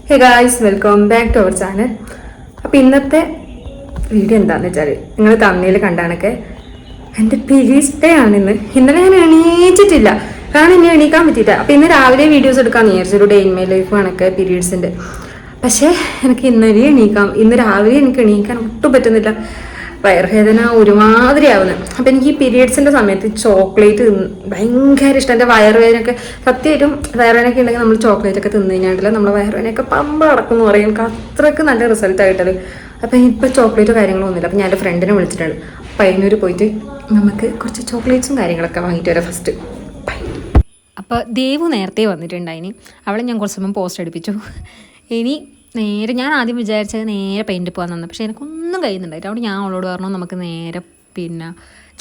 Hey guys, welcome back to our channel. അപ്പോൾ ഇന്നത്തെ video എന്താണെന്ന് വെച്ചാൽ നിങ്ങൾ തമ്മിൽ കണ്ടാണൊക്കെ എൻ്റെ പീരീഡ്സ് ഡേ ആണ് ഇന്ന്. ഇന്നലെ ഞാൻ എണീച്ചിട്ടില്ല, കാരണം ഇനി എണീക്കാൻ പറ്റിയില്ല. അപ്പോൾ ഇന്ന് രാവിലെ വീഡിയോസ് എടുക്കാമെന്ന് വിചാരിച്ചു, ഒരു ഡേ ഇൻ മൈ ലൈഫ് കണക്കെ പീരീഡ്സിൻ്റെ. പക്ഷേ എനിക്ക് ഇന്ന് രാവിലെ എനിക്ക് എണീക്കാൻ ഒട്ടും പറ്റുന്നില്ല. വയറുവേദന ഒരുമാതിരി ആവുന്നത്. അപ്പം എനിക്ക് ഈ പീരീഡ്സിൻ്റെ സമയത്ത് ചോക്ലേറ്റ് ഭയങ്കര ഇഷ്ടം. എൻ്റെ വയറുവേദനയൊക്കെ സത്യമായിട്ടും വയറുവേദനയൊക്കെ ഉണ്ടെങ്കിൽ നമ്മൾ ചോക്ലേറ്റ് ഒക്കെ തിന്നു കഴിഞ്ഞാൽ നമ്മളെ വയറുവേദനയൊക്കെ പമ്പ അടക്കും എന്ന് പറയും. അത്രയ്ക്ക് നല്ല റിസൾട്ട് ആയിട്ടത്. അപ്പം ഇപ്പം ചോക്ലേറ്റോ കാര്യങ്ങളോ ഒന്നുമില്ല. അപ്പം ഞാൻ എൻ്റെ ഫ്രണ്ടിനെ വിളിച്ചിട്ടുണ്ട്. പയ്യന്നൂർ പോയിട്ട് നമുക്ക് കുറച്ച് ചോക്ലേറ്റ്സും കാര്യങ്ങളൊക്കെ വാങ്ങിയിട്ട് വരാം ഫസ്റ്റ്. അപ്പോൾ ദേവു നേരത്തെ വന്നിട്ടുണ്ടായിനി. അവളെ ഞാൻ കുറച്ച് സമയം പോസ്റ്റ് അടുപ്പിച്ചു. ഇനി നേരെ ഞാൻ ആദ്യം വിചാരിച്ചത് നേരെ പെയിൻറ്റ് പോകാൻ തന്നെ, പക്ഷേ എനിക്കൊന്നും കഴിയുന്നുണ്ടായിട്ട്. അവിടെ ഞാൻ അവളോട് പറഞ്ഞു നമുക്ക് നേരെ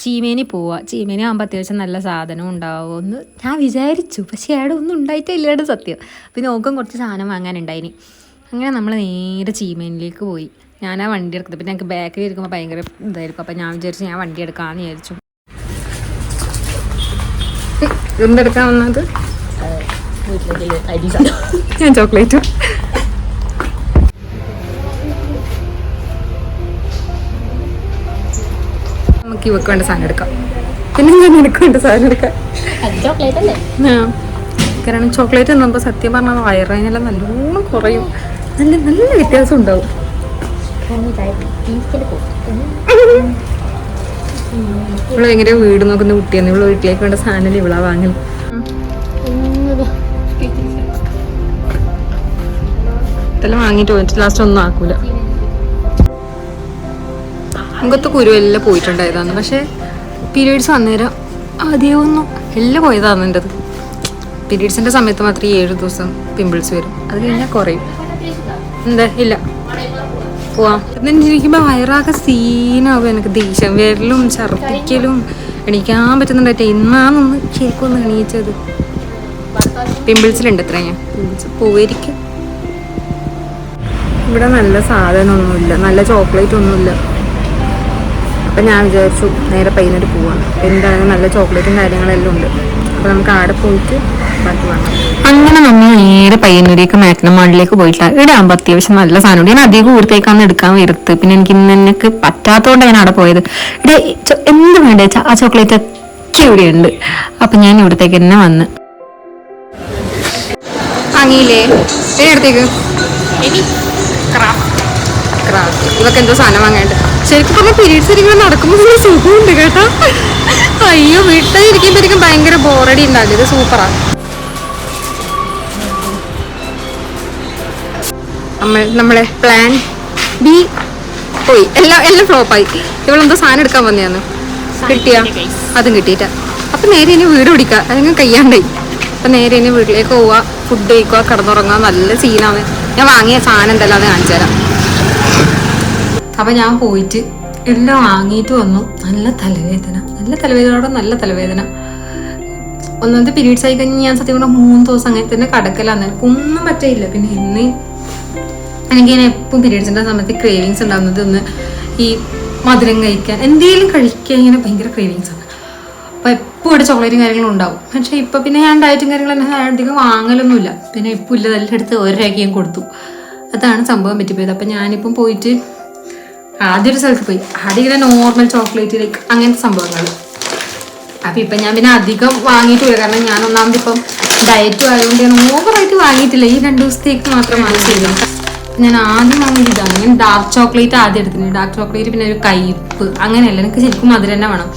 ചീമേനി പോവാം. ചീമേനി ആകുമ്പോൾ അത്യാവശ്യം നല്ല സാധനം ഉണ്ടാവുമെന്ന് ഞാൻ വിചാരിച്ചു. പക്ഷേ അവിടെ ഒന്നും ഉണ്ടായിട്ടില്ലാണ്ട് സത്യം. പിന്നെ ഓക്കും കുറച്ച് സാധനം വാങ്ങാനുണ്ടായിനി. അങ്ങനെ നമ്മൾ നേരെ ചീമേനിലേക്ക് പോയി. ഞാൻ ആ വണ്ടി എടുക്കുന്നത്. പിന്നെ എനിക്ക് ബാക്കിൽ ഇരിക്കുമ്പോൾ ഭയങ്കര ഇതായിരിക്കും. അപ്പം ഞാൻ വിചാരിച്ചു ഞാൻ വണ്ടി എടുക്കാമെന്ന് വിചാരിച്ചു. എന്തെടുക്കാൻ വന്നത്? ഞാൻ ചോക്ലേറ്റ്. നമുക്ക് ഇവക്ക് വേണ്ട സാധനം എടുക്കാം. പിന്നെ ഞാൻ എനിക്ക് വേണ്ട സാധനം എടുക്കാം. കാരണം ചോക്ലേറ്റ് തിന്നുമ്പോൾ സത്യം പറഞ്ഞാൽ വയറിനെല്ലാം നല്ലോണം കുറയും. നല്ല നല്ല വ്യത്യാസം ഉണ്ടാവും. ഇവിടെ ഭയങ്കര വീട് നോക്കുന്ന കുട്ടിയാണ്. ഇവിടെ വീട്ടിലേക്ക് വേണ്ട സാധനം ഇവിടെ വാങ്ങൽ. ഇതെല്ലാം വാങ്ങിയിട്ട് പോയിട്ട് ലാസ്റ്റ് ഒന്നും ആക്കൂല. മുഖത്ത് കുരുവെല്ലാം പോയിട്ടുണ്ടായതാണ്. പക്ഷേ പീരീഡ്സ് അന്നേരം ആദ്യമൊന്നും എല്ലാം പോയതാണ് എൻ്റെത്. പീരീഡ്സിൻ്റെ സമയത്ത് മാത്രമേ 7 ദിവസം പിമ്പിൾസ് വരും. അത് കഴിഞ്ഞാൽ കുറയും. എന്താ ഇല്ല പോവാം. എന്നിരിക്കുമ്പോൾ വയറാകെ സീനാവും. എനിക്ക് ദേഷ്യം വരലും ഛർദ്ദിക്കലും എണീക്കാൻ പറ്റുന്നുണ്ടായിട്ട്. ഇന്നാന്നൊന്ന് ശരിക്കും ഒന്ന് എണീച്ചത്. പിമ്പിൾസിലുണ്ട് എത്ര ഞാൻ പിമ്പിൾസ് പോയിരിക്കും. ഇവിടെ നല്ല സാധനമൊന്നുമില്ല, നല്ല ചോക്ലേറ്റ് ഒന്നുമില്ല. അപ്പം ഞാൻ വിചാരിച്ചു നേരെ പയ്യനോട് പോവാം. എന്തായാലും നല്ല ചോക്ലേറ്റും കാര്യങ്ങളെല്ലാം ഉണ്ട്. അപ്പോൾ നമുക്ക് ആടെ പോയിട്ട് ബാക്കി വാങ്ങാം. അങ്ങനെ നമ്മൾ നേരെ പയ്യന്നൂരേക്ക് മാറ്റിനം മാളിലേക്ക് പോയിട്ടില്ല. ഇവിടെ ആകുമ്പോൾ അത്യാവശ്യം നല്ല സാധനമുണ്ട്. ഞാൻ അധികം ഊരത്തേക്കാണ് എടുക്കാൻ വരുത്ത്. പിന്നെ എനിക്ക് എനിക്ക് പറ്റാത്തതുകൊണ്ട് ഞാൻ അവിടെ പോയത്. ഇവിടെ എന്ത് വേണ്ടേ ആ ചോക്ലേറ്റ് ഒക്കെ ഇവിടെ ഉണ്ട്. അപ്പം ഞാൻ ഇവിടത്തേക്ക് തന്നെ വന്ന് വാങ്ങിയില്ലേ. എടുത്തേക്ക് ഇവക്ക് എന്തോ സാധനം വാങ്ങാണ്ട്. ശരിക്കും പറഞ്ഞാൽ പീരീഡ്സ് ഇരിക്കുമ്പോൾ നടക്കുമ്പോൾ നല്ല സുഖമുണ്ട് കേട്ടോ. അയ്യോ, വീട്ടിൽ ഇരിക്കുമ്പോഴേക്കും ഭയങ്കര ബോറടി ഉണ്ടാവില്ല. ഇത് സൂപ്പറാണ്. നമ്മളെ പ്ലാൻ ബി പോയി. എല്ലാം ഫ്ലോപ്പായി. ഇവളെന്തോ സാധനം എടുക്കാൻ വന്നതാണ്. കിട്ടിയാ അതും കിട്ടിയിട്ട. അപ്പം നേരെ ഇനി വീട് പിടിക്കുക. അതങ്ങ് കയ്യാണ്ടായി. അപ്പം നേരെ ഇനി വീട്ടിലേക്ക് പോവുക, ഫുഡ് കഴിക്കുക, കിടന്നുറങ്ങുക. നല്ല സീനാണ്. ഞാൻ വാങ്ങിയ സാധനം എന്തെല്ലാം അത് കാണിച്ചു തരാം. അപ്പം ഞാൻ പോയിട്ട് എല്ലാം വാങ്ങിയിട്ട് വന്നു. നല്ല തലവേദനയോടെ നല്ല തലവേദന. ഒന്നാമത്തെ പീരീഡ്സ് ആയി കഴിഞ്ഞ് ഞാൻ സത്യം പറഞ്ഞാൽ 3 ദിവസം അങ്ങനെ തന്നെ കടക്കലാന്ന്. എനിക്കൊന്നും പറ്റില്ല. പിന്നെ ഇന്ന് എനിക്കിങ്ങനെ എപ്പം പീരീഡ്സിൻ്റെ സമയത്ത് ക്രേവിങ്സ് ഉണ്ടാകുന്നത് ഒന്ന് ഈ മധുരം കഴിക്കാൻ, എന്തെങ്കിലും കഴിക്കാൻ ഇങ്ങനെ ഭയങ്കര ക്രേവിങ്സ് ആണ്. അപ്പോൾ എപ്പോൾ ഇവിടെ ചോക്ലേറ്റും കാര്യങ്ങളും ഉണ്ടാവും. പക്ഷേ ഇപ്പോൾ പിന്നെ ഞാൻ ഡയറ്റും കാര്യങ്ങളും അധികം വാങ്ങലൊന്നുമില്ല. പിന്നെ ഇപ്പോൾ ഇല്ല, എല്ലാം എടുത്ത് 1 രൂപയ്ക്ക് കൊടുത്തു. അതാണ് സംഭവം പറ്റിപ്പോയത്. അപ്പം ഞാനിപ്പം പോയിട്ട് ആദ്യം ഒരു സ്ഥലത്ത് പോയി. ആദ്യം ഇങ്ങനെ നോർമൽ ചോക്ലേറ്റ് ലൈക്ക് അങ്ങനത്തെ സംഭവങ്ങൾ. അപ്പം ഇപ്പം ഞാൻ പിന്നെ അധികം വാങ്ങിയിട്ടില്ല. കാരണം ഞാൻ ഒന്നാമത് ഇപ്പം ഡയറ്റും ആയതുകൊണ്ട് ഞാൻ ഓവറായിട്ട് വാങ്ങിയിട്ടില്ല. ഈ 2 ദിവസത്തേക്ക് മാത്രം വാങ്ങിച്ചിരുന്നു. ഞാൻ ആദ്യം വാങ്ങിയത് ഇതാണ്. ഞാൻ ഡാർക്ക് ചോക്ലേറ്റ് ആദ്യം എടുത്തിട്ടുണ്ട്. ഡാർക്ക് ചോക്ലേറ്റ് പിന്നെ ഒരു കയ്പ്പ് അങ്ങനെയല്ല, എനിക്ക് ശരിക്കും മധുരം തന്നെ വേണം.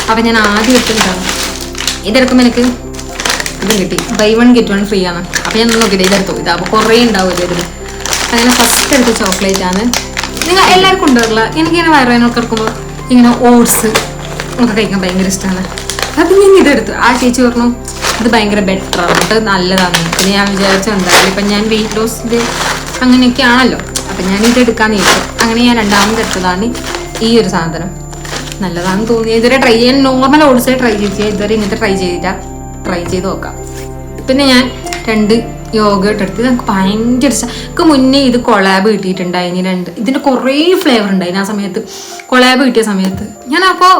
അപ്പം ഞാൻ ആദ്യം എടുത്തിട്ടാണ്. ഇതെടുക്കുമ്പോൾ എനിക്ക് ഇതും കിട്ടി. ബൈ 1 get 1 ഫ്രീ ആണ്. അപ്പം ഞാൻ നോക്കിയിട്ട് ഇതെടുത്തു. ഇതാകുമ്പോൾ കുറേ ഉണ്ടാവില്ല ഇതിൽ. അങ്ങനെ ഫസ്റ്റ് എടുത്ത ചോക്ലേറ്റ് ആണ്. നിങ്ങൾ എല്ലാവർക്കും ഉണ്ടാവില്ല. എനിക്കിങ്ങനെ വയറുവേദനയൊക്കെ എടുക്കുമ്പോൾ ഇങ്ങനെ ഓട്സ് ഒക്കെ കഴിക്കാൻ ഭയങ്കര ഇഷ്ടമാണ്. അപ്പം ഞാൻ ഇതെടുത്തു. ആ ചേച്ചി പറഞ്ഞു ഇത് ഭയങ്കര ബെറ്ററാണ്, അത് നല്ലതാണ്. പിന്നെ ഞാൻ വിചാരിച്ചു എന്തായാലും ഇപ്പം ഞാൻ വെയിറ്റ് ലോസിൻ്റെ അങ്ങനെയൊക്കെ ആണല്ലോ, അപ്പം ഞാൻ ഇതെടുക്കാമെന്ന് ചോദിച്ചു. അങ്ങനെ ഞാൻ രണ്ടാമത് എടുത്തതാണ് ഈ ഒരു സാധനം. നല്ലതാണെന്ന് തോന്നി. ഇതുവരെ ട്രൈ ചെയ്യാൻ നോർമൽ ഓട്സേ ട്രൈ ചെയ്തില്ല. ഇതുവരെ ഇങ്ങനത്തെ ട്രൈ ചെയ്ത് നോക്കാം. പിന്നെ ഞാൻ 2 യോഗേട്ട് എടുത്ത് നമുക്ക് ഭയങ്കര ഇഷ്ടം. എനിക്ക് മുന്നേ ഇത് കൊളാബ് കിട്ടിയിട്ടുണ്ടായിന് 2. ഇതിൻ്റെ കുറേ ഫ്ലേവർ ഉണ്ടായിന് ആ സമയത്ത്. കൊളാബ് കിട്ടിയ സമയത്ത് ഞാൻ അപ്പോൾ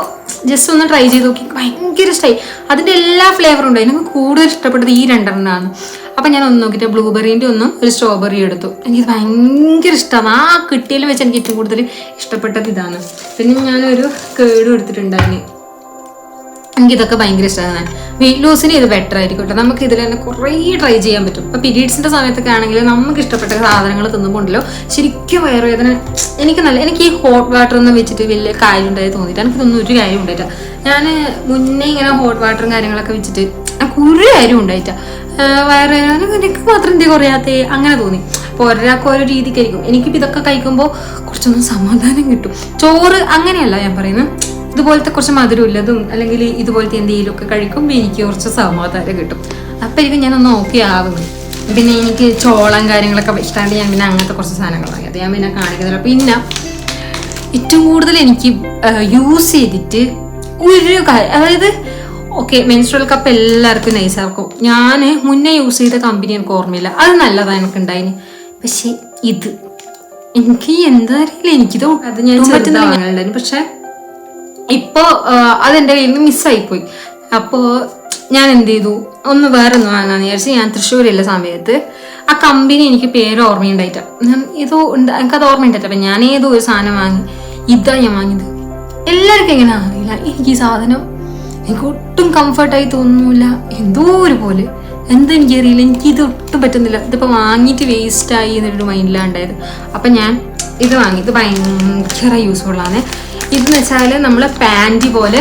ജസ്റ്റ് ഒന്ന് ട്രൈ ചെയ്ത് നോക്കി. ഭയങ്കര ഇഷ്ടമായി. അതിൻ്റെ എല്ലാ ഫ്ലേവറും ഉണ്ടായി. എനിക്ക് കൂടുതൽ ഇഷ്ടപ്പെട്ടത് ഈ 2 എണ്ണമാണ്. അപ്പം ഞാൻ ഒന്ന് നോക്കിയിട്ട് ബ്ലൂബെറീൻ്റെ ഒന്നും ഒരു സ്ട്രോബെറി എടുത്തു. എനിക്കിത് ഭയങ്കര ഇഷ്ടമാണ്. ആ കിട്ടിയതിൽ വെച്ച് എനിക്ക് ഏറ്റവും കൂടുതൽ ഇഷ്ടപ്പെട്ടത് ഇതാണ്. പിന്നെ ഞാനൊരു കേടും എടുത്തിട്ടുണ്ടായിരുന്നു. എനിക്കിതൊക്കെ ഭയങ്കര ഇഷ്ടമാണ്. വെയിറ്റ് ലോസിന് ഇത് ബെറ്റർ ആയിരിക്കും കേട്ടോ. നമുക്ക് ഇതിൽ തന്നെ കുറേ ട്രൈ ചെയ്യാൻ പറ്റും. ഇപ്പോൾ പീരീഡ്സിൻ്റെ സമയത്തൊക്കെ ആണെങ്കിൽ നമുക്ക് ഇഷ്ടപ്പെട്ട സാധനങ്ങൾ തിന്നുമ്പോണ്ടല്ലോ ശരിക്കും വയറുവേദന. എനിക്ക് ഈ ഹോട്ട് വാട്ടർ ഒന്നും വെച്ചിട്ട് വലിയ കാര്യം ഉണ്ടായി തോന്നിയിട്ട് എനിക്കിതൊന്നും ഒരു കാര്യം ഉണ്ടായിട്ടാ. ഞാൻ മുന്നേ ഇങ്ങനെ ഹോട്ട് വാട്ടറും കാര്യങ്ങളൊക്കെ വെച്ചിട്ട് എനിക്ക് ഒരു കാര്യം ഉണ്ടായിട്ടാ. വയറുവേദന എനിക്ക് മാത്രം എന്ത് കുറയാത്തേ അങ്ങനെ തോന്നി. അപ്പോൾ ഒരാൾക്ക് ഓരോ രീതിക്കായിരിക്കും. എനിക്കിപ്പോൾ ഇതൊക്കെ കഴിക്കുമ്പോൾ കുറച്ചൊന്നും സമാധാനം കിട്ടും. ചോറ് അങ്ങനെയല്ല ഞാൻ പറയുന്നത്, ഇതുപോലത്തെ കുറച്ച് മധുരമില്ലതും അല്ലെങ്കിൽ ഇതുപോലത്തെ എന്തെങ്കിലുമൊക്കെ കഴിക്കുമ്പോൾ എനിക്ക് കുറച്ച് സമാധാനം കിട്ടും. അപ്പം എനിക്ക് ഞാനൊന്ന് ഓക്കെ ആവുന്നു. പിന്നെ എനിക്ക് ചോളം കാര്യങ്ങളൊക്കെ ഇഷ്ടമായിട്ട് ഞാൻ പിന്നെ അങ്ങനത്തെ കുറച്ച് സാധനങ്ങൾ വാങ്ങി. അത് ഞാൻ പിന്നെ കാണിക്കുന്നില്ല. പിന്നെ ഏറ്റവും കൂടുതൽ എനിക്ക് യൂസ് ചെയ്തിട്ട് ഒരു കാര്യം, അതായത് ഓക്കെ മെൻസ്ട്രുവൽ കപ്പ് എല്ലാവർക്കും നൈസാർക്കും. ഞാൻ മുന്നേ യൂസ് ചെയ്ത കമ്പനി എനിക്ക് ഓർമ്മയില്ല, അത് നല്ലതാണ് എനിക്ക് ഉണ്ടായിന്. പക്ഷെ ഇത് എനിക്ക് എന്താ അറിയില്ല, എനിക്കിത് അത് ഞാൻ പറ്റുന്നുണ്ടായിരുന്നു. പക്ഷെ ഇപ്പോൾ അതെൻ്റെ കയ്യിൽ നിന്ന് മിസ്സായിപ്പോയി. അപ്പോൾ ഞാൻ എന്ത് ചെയ്തു, ഒന്ന് വേറെ ഒന്ന് വാങ്ങാന്ന് വിചാരിച്ച് ഞാൻ തൃശ്ശൂരില്ല സമയത്ത് ആ കമ്പനി എനിക്ക് പേര് ഓർമ്മയുണ്ടായിട്ടാ. ഞാൻ ഏതോ ഉണ്ട്, എനിക്കത് ഓർമ്മയുണ്ടായിട്ടാ. അപ്പം ഞാൻ ഏതോ ഒരു സാധനം വാങ്ങി. ഇതാ ഞാൻ വാങ്ങിയത്. എല്ലാവർക്കും എങ്ങനെ അറിയില്ല, എനിക്ക് ഈ സാധനം എനിക്ക് ഒട്ടും കംഫർട്ടായി തോന്നുന്നില്ല. എന്തോ ഒരു പോലെ എന്താ എനിക്കറിയില്ല, എനിക്കിത് ഒട്ടും പറ്റുന്നില്ല. ഇതിപ്പോൾ വാങ്ങിയിട്ട് വേസ്റ്റായി എന്നൊരു മൈൻഡിലാണ്ടായത്. അപ്പം ഞാൻ ഇത് വാങ്ങി. ഇത് ഭയങ്കര യൂസ്ഫുള്ളാണ്. ഇതെന്ന് വെച്ചാൽ നമ്മൾ പാൻറ്റി പോലെ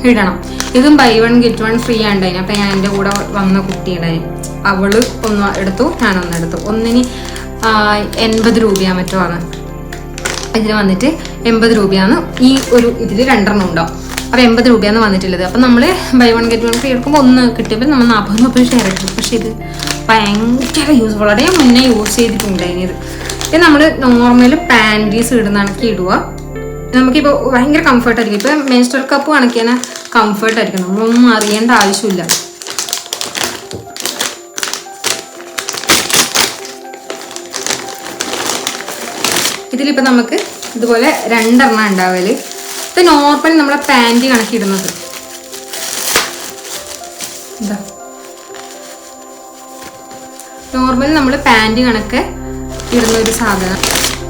ഇടണം. ഇതും ബൈ 1 get 1 ഫ്രീ ആണ്ടായിന്. അപ്പം ഞാൻ എൻ്റെ കൂടെ വന്ന കുട്ടിയുണ്ടായി, അവള് ഒന്ന് എടുത്തു, ഞാനൊന്നെടുത്തു. ഒന്നിന് 80 രൂപയാണ് മറ്റോ ആണ്. ഇതിന് വന്നിട്ട് 80 രൂപയാണ്. ഈ ഒരു ഇതിൽ 2 ഉണ്ടാവും. അപ്പോൾ 80 രൂപയാണ് വന്നിട്ടുള്ളത്. അപ്പം നമ്മൾ ബൈ 1 get 1 ഫ്രീ എടുക്കുമ്പോൾ ഒന്ന് കിട്ടിയപ്പോൾ നമ്മൾ 40 ഷെയർ ഇട്ടു. പക്ഷേ ഇത് ഭയങ്കര യൂസ്ഫുൾ ആണ്. ഞാൻ മുന്നേ യൂസ് ചെയ്തിട്ടുണ്ടായിന്. ഇത് നമ്മൾ നോർമൽ പാൻറ്റീസ് ഇടുന്ന കണക്കി ഇടുക. നമുക്കിപ്പോൾ ഭയങ്കര കംഫർട്ടായിരിക്കും. ഇപ്പോൾ മെൻസ്ട്രുവൽ കപ്പ് കണക്കിയാണ് കംഫർട്ടായിരിക്കും, നമ്മളൊന്നും അറിയേണ്ട ആവശ്യമില്ല. ഇതിലിപ്പോൾ നമുക്ക് ഇതുപോലെ 2 ഉണ്ടാവല്. ഇത് നോർമലി നമ്മളെ പാൻറ്റ് കണക്കിടുന്നത്. എന്താ നോർമലി നമ്മൾ പാൻറ്റ് കണക്ക് ഇടുന്ന ഒരു സാധനം.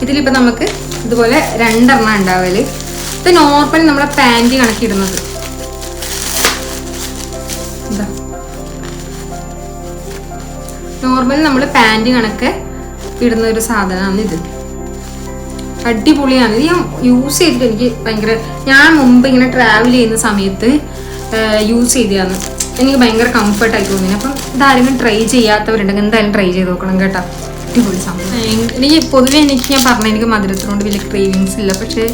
ഇതിലിപ്പോൾ നമുക്ക് ഇതുപോലെ 2 ഉണ്ടാവല്. ഇത് നോർമലി നമ്മളെ പാൻറ്റ് കണക്കിടുന്നത്. എന്താ നോർമലി നമ്മൾ പാൻറ്റ് കണക്ക് ഇടുന്ന ഒരു സാധനമാണ് ഇത്. അടിപൊളിയാണ്. ഇത് ഞാൻ യൂസ് ചെയ്തിട്ട് എനിക്ക് ഭയങ്കര, ഞാൻ മുമ്പ് ഇങ്ങനെ ട്രാവൽ ചെയ്യുന്ന സമയത്ത് യൂസ് ചെയ്തതാണ്. എനിക്ക് ഭയങ്കര കംഫർട്ടായി തോന്നി. അപ്പം ഇതാരെങ്കിലും ട്രൈ ചെയ്യാത്തവരുണ്ടെങ്കിൽ എന്തായാലും ട്രൈ ചെയ്ത് നോക്കണം കേട്ടോ. അടിപൊളി സംഭവം. എനിക്ക് പൊതുവേ ഞാൻ പറഞ്ഞ എനിക്ക് മധുരത്തിനോട് വലിയ ക്രേവിങ്സ് ഇല്ല. പക്ഷേ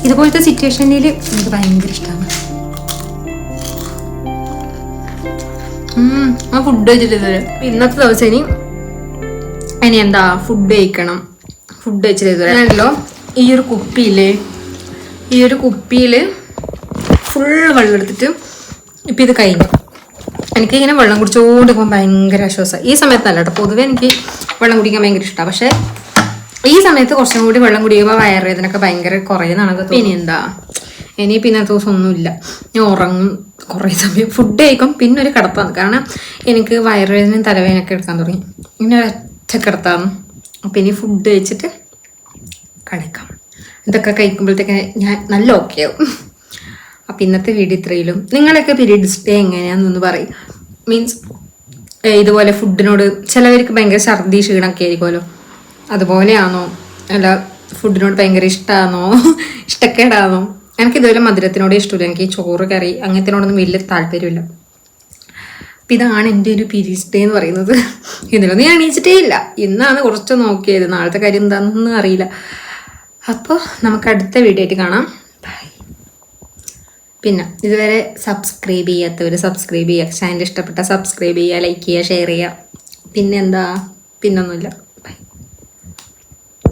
ഇതുപോലത്തെ സിറ്റുവേഷനിൽ എനിക്ക് ഭയങ്കര ഇഷ്ടമാണ്. ആ ഫുഡ് വെച്ചിട്ട് ഇന്നത്തെ ദിവസം ഇനി എന്താ ഫുഡ് കഴിക്കണം. ഫുഡ് വെച്ചിട്ട് ഇതുവരെയാണല്ലോ. ഈ ഒരു കുപ്പിയിൽ ഫുൾ വെള്ളം എടുത്തിട്ട് ഇപ്പം ഇത് കഴിഞ്ഞു. എനിക്കിങ്ങനെ വെള്ളം കുടിച്ചുകൊണ്ട് പോകാൻ ഭയങ്കര ആശ്വാസമാണ്. ഈ സമയത്തല്ല കേട്ടോ, പൊതുവെ എനിക്ക് വെള്ളം കുടിക്കാൻ ഭയങ്കര ഇഷ്ടമാണ്. പക്ഷേ ഈ സമയത്ത് കുറച്ചും കൂടി വെള്ളം കുടിക്കുമ്പോൾ വയറുവേദനയൊക്കെ ഭയങ്കര കുറയുന്നതാണ്. ഇനി പിന്നെ ദിവസം ഒന്നുമില്ല, ഞാൻ ഉറങ്ങും കുറേ സമയം. ഫുഡ് കഴിക്കും, പിന്നെ ഒരു കിടത്താണ്. കാരണം എനിക്ക് വയറുവേദനയും തലവേദനയൊക്കെ എടുക്കാൻ തുടങ്ങി. ഇങ്ങനെ ഒരൊറ്റ കിടത്താണ്. അപ്പം ഇനി ഫുഡ് കഴിച്ചിട്ട് കളിക്കാം. ഇതൊക്കെ കഴിക്കുമ്പോഴത്തേക്ക് ഞാൻ നല്ല ഓക്കെ ആവും. അപ്പം ഇന്നത്തെ വീഡിയോ ഇത്രയിലും. നിങ്ങളൊക്കെ പീരീഡ്സ് ഡേ എങ്ങനെയാണെന്നൊന്ന് പറയും. മീൻസ് ഇതുപോലെ ഫുഡിനോട് ചിലവർക്ക് ഭയങ്കര ഛർദി ക്ഷീണമൊക്കെ ആയിരിക്കുമല്ലോ, അതുപോലെയാണോ അല്ല ഫുഡിനോട് ഭയങ്കര ഇഷ്ടമാണോ ഇഷ്ടക്കേടാണോ? എനിക്കിതുപോലെ മധുരത്തിനോട് ഇഷ്ടമില്ല. എനിക്ക് ചോറ് കറി അങ്ങനത്തിനോടൊന്നും വലിയ താല്പര്യമില്ല. അപ്പം ഇതാണ് എൻ്റെ ഒരു പീരീഡ്സ് ഡേ എന്ന് പറയുന്നത്. ഇതിലൊന്നും ഞാൻ എണീച്ചിട്ടേ ഇല്ല. ഇന്നാണ് കുറച്ച് നോക്കിയത്, നാളത്തെ കാര്യം എന്താണെന്നൊന്നും അറിയില്ല. അപ്പോൾ നമുക്ക് അടുത്ത വീഡിയോ ആയിട്ട് കാണാം. ബൈ. പിന്നെ ഇതുവരെ സബ്സ്ക്രൈബ് ചെയ്യാത്തവർ സബ്സ്ക്രൈബ് ചെയ്യുക. ചാനൽ ഇഷ്ടപ്പെട്ട സബ്സ്ക്രൈബ് ചെയ്യുക, ലൈക്ക് ചെയ്യുക, ഷെയർ ചെയ്യുക. പിന്നെന്താ, പിന്നൊന്നുമില്ല.